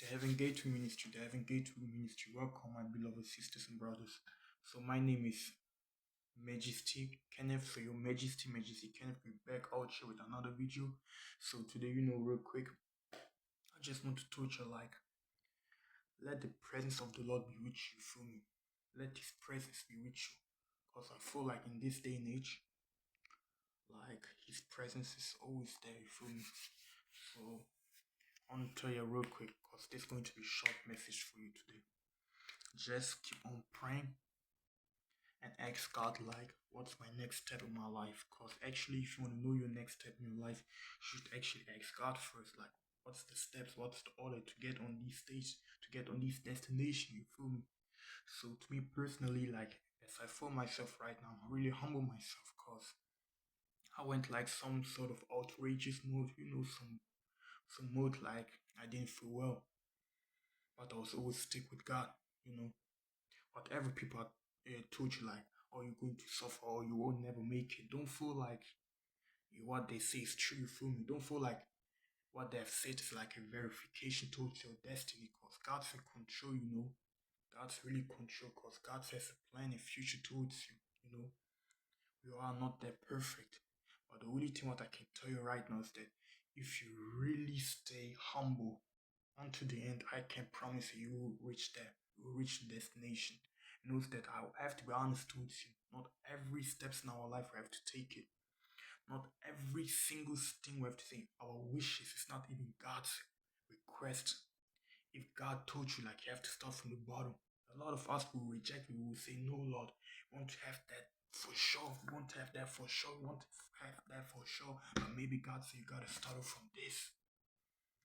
The Heaven Gateway Ministry, the Heaven Gateway Ministry. Welcome, my beloved sisters and brothers. So, my name is Majesty Kenneth. So, your Majesty Kenneth, we're back out here with another video. So, today, real quick, I just want to touch you like, let the presence of the Lord be with you, feel me? Let His presence be with you. Because I feel like in this day and age, like His presence is always there, you feel me? So, I want to tell you real quick, because this is going to be a short message for you today. Just keep on praying and ask God, like, what's my next step in my life? Because actually, if you want to know your next step in your life, you should actually ask God first, like, what's the steps, what's the order to get on these stage, to get on this destination, you feel me? So, to me personally, like, as I feel myself right now, I'm really humble myself because I went like some sort of outrageous mode, some mode like I didn't feel well, but I was always stick with God, whatever people told you, like, oh, you're going to suffer or you will never make it. Don't feel like what they say is true, you feel me? Don't feel like what they've said is like a verification towards your destiny because God's in control, God's really control because God has a plan and future towards you. We are not that perfect. But the only thing what I can tell you right now is that if you really stay humble until the end, I can promise you, you will reach there. You will reach the destination. Note that I have to be honest with you. Not every steps in our life we have to take it. Not every single thing we have to say. Our wishes is not even God's request. If God told you like you have to start from the bottom, a lot of us will reject. We will say, no, Lord, we want to have that for sure. We want to have that for sure. We want to have that for sure. But maybe God said you gotta start off from this.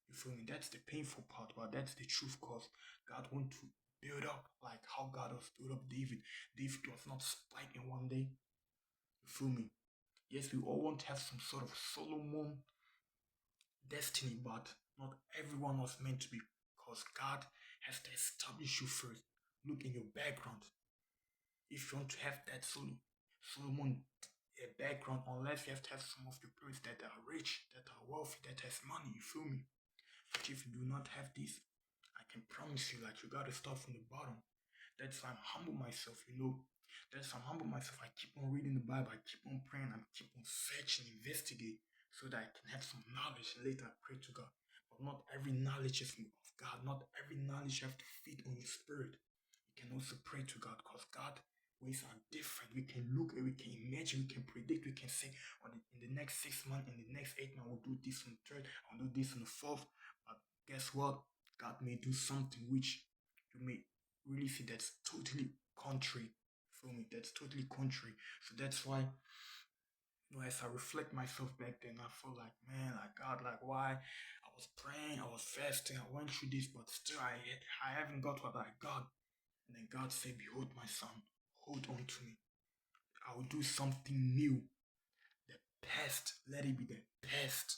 You feel me? That's the painful part, but that's the truth because God want to build up like how God has built up David. David was not spiked in one day. You feel me? Yes, we all want to have some sort of Solomon destiny, but not everyone was meant to be because God has to establish you first. Look in your background. If you want to have that Solomon background, unless you have to have some of your parents that are rich, that are wealthy, that has money, you feel me? But if you do not have this, I can promise you, like, you gotta start from the bottom. That's why I'm humble myself. That's why I'm humble myself. I keep on reading the Bible, I keep on praying, I keep on searching, investigate, so that I can have some knowledge and later I pray to God. But not every knowledge is of God. Not every knowledge you have to feed on your spirit. You can also pray to God because God ways are different. We can look and we can imagine, we can predict, we can say, in the next 6 months, in the next 8 months, we'll do this on the third, I'll do this on the fourth. But guess what? God may do something which you may really see that's totally contrary. Feel me? That's totally contrary. So that's why, as I reflect myself back then, I feel like, man, like God, like why I was praying, I was fasting, I went through this, but still I haven't got what I got. And then God said, behold, my son, hold on to me. I will do something new. The past, let it be the past.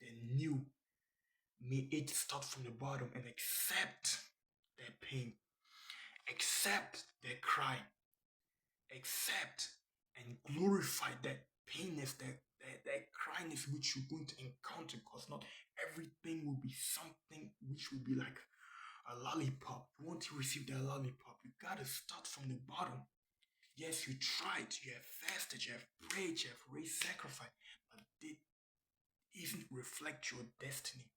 The new, may it start from the bottom and accept their pain, accept their cry, accept and glorify that painness, that cryness which you're going to encounter, because not everything will be something which will be like a lollipop. You want to receive that lollipop, you gotta start from the bottom. Yes, you tried, you have fasted, you have prayed, you have raised sacrifice, but it isn't reflect your destiny.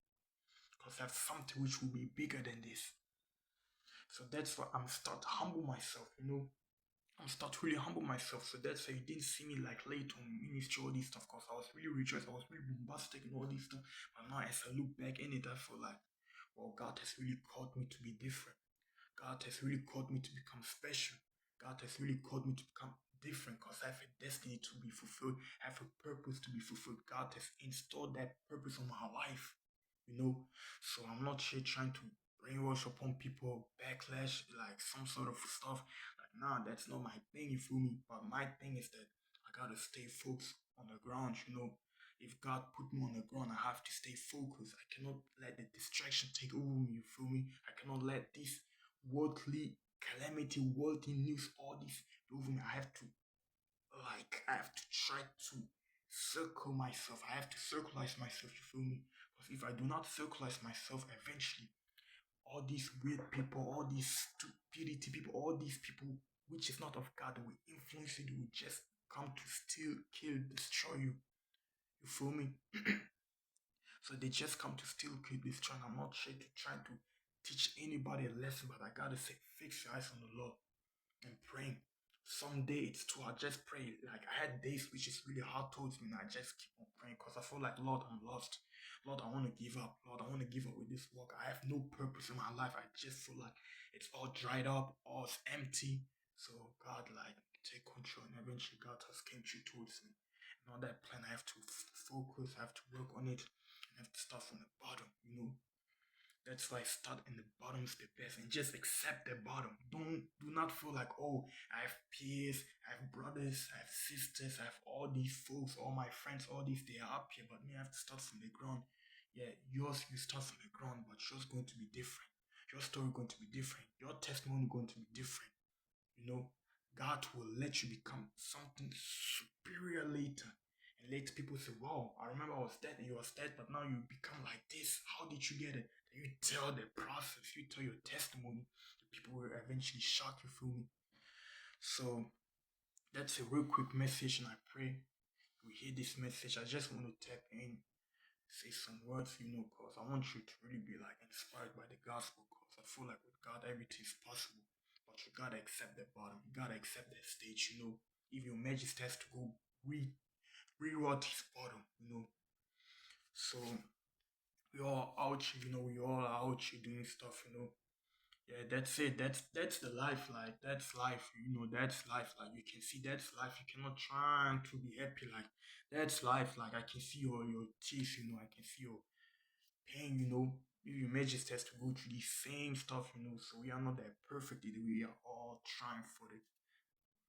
Because that's something which will be bigger than this. So that's why I'm start humble myself. I'm start really humble myself. So that's why you didn't see me like late on ministry, all this stuff, because I was really rejoiced, I was really bombastic and all this stuff. But now as I look back in it, I feel like, well, God has really called me to be different. God has really called me to become special. God has really called me to become different because I have a destiny to be fulfilled. I have a purpose to be fulfilled. God has installed that purpose on my life. So I'm not here trying to brainwash upon people, backlash, like some sort of stuff. Like, nah, that's not my thing, you feel me? But my thing is that I gotta stay focused on the ground. If God put me on the ground, I have to stay focused. I cannot let the distraction take over me, you feel me? I cannot let this worldly calamity, worldly news, all this over me. I have to try to circle myself. I have to circleize myself, you feel me? Because if I do not circleize myself, eventually all these weird people, all these stupidity people, all these people which is not of God will influence you, they will just come to steal, kill, destroy you. You feel me? So they just come to steal, kill, destroy. And I'm not trying to teach anybody a lesson, but I gotta say, fix your eyes on the Lord and praying. Some days too, I just pray. Like I had days which is really hard towards me, and I just keep on praying because I feel like, Lord, I'm lost. Lord, I want to give up. Lord, I want to give up with this work. I have no purpose in my life. I just feel like it's all dried up, all it's empty. So God, like, take control, and eventually God has came through towards me. And on that plan, I have to focus. I have to work on it. And I have to start from the bottom. That's why start in the bottom is the best and just accept the bottom. Do not feel like, oh, I have peers, I have brothers, I have sisters, I have all these folks, all my friends, all these, they are up here, but me I have to start from the ground. Yeah, yours you start from the ground, but yours going to be different. Your story going to be different. Your testimony going to be different. You know, God will let you become something superior later. And later people say, wow, I remember I was dead and you was dead, but now you become like this. How did you get it? Then you tell the process, you tell your testimony. The people will eventually shock you, feel me? So that's a real quick message, and I pray you hear this message. I just want to tap in, say some words, because I want you to really be like inspired by the gospel. Because I feel like with God, everything is possible. But you gotta accept the bottom. You gotta accept that stage. If your majesty has to go rewrite his bottom. So we all out here, we all are out here doing stuff. Yeah, that's it. That's the life, like that's life. That's life. Like you can see that's life. You cannot try to be happy, like that's life. Like I can see your teeth. I can see your pain. Maybe your majesty has to go through the same stuff. So we are not that perfect. We are all trying for the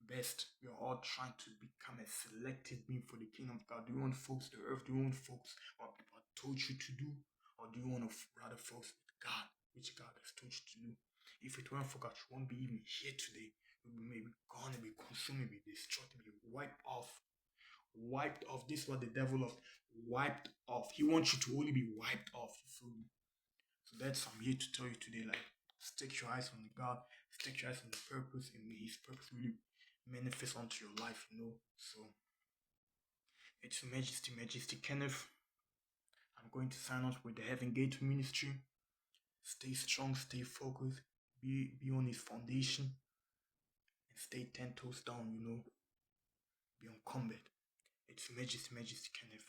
best. We are all trying to become a selected being for the kingdom of God. Do you want folks the earth? Do you want folks what people told you to do? Or do you want to rather folks with God, which God has told you to do? If it weren't for God, you won't be even here today. You'll be maybe gone, be consumed, be destroyed, be wiped off. Wiped off. This is what the devil of wiped off. He wants you to only be wiped off. You feel me? So that's I'm here to tell you today. Like, stick your eyes on the God, stick your eyes on the purpose, and may His purpose really manifest onto your life. So it's Majesty Kenneth. I'm going to sign off with the Heaven Gate Ministry. Stay strong, stay focused, be on His foundation, and stay 10 toes down. Be on combat. It's Majesty Kenneth.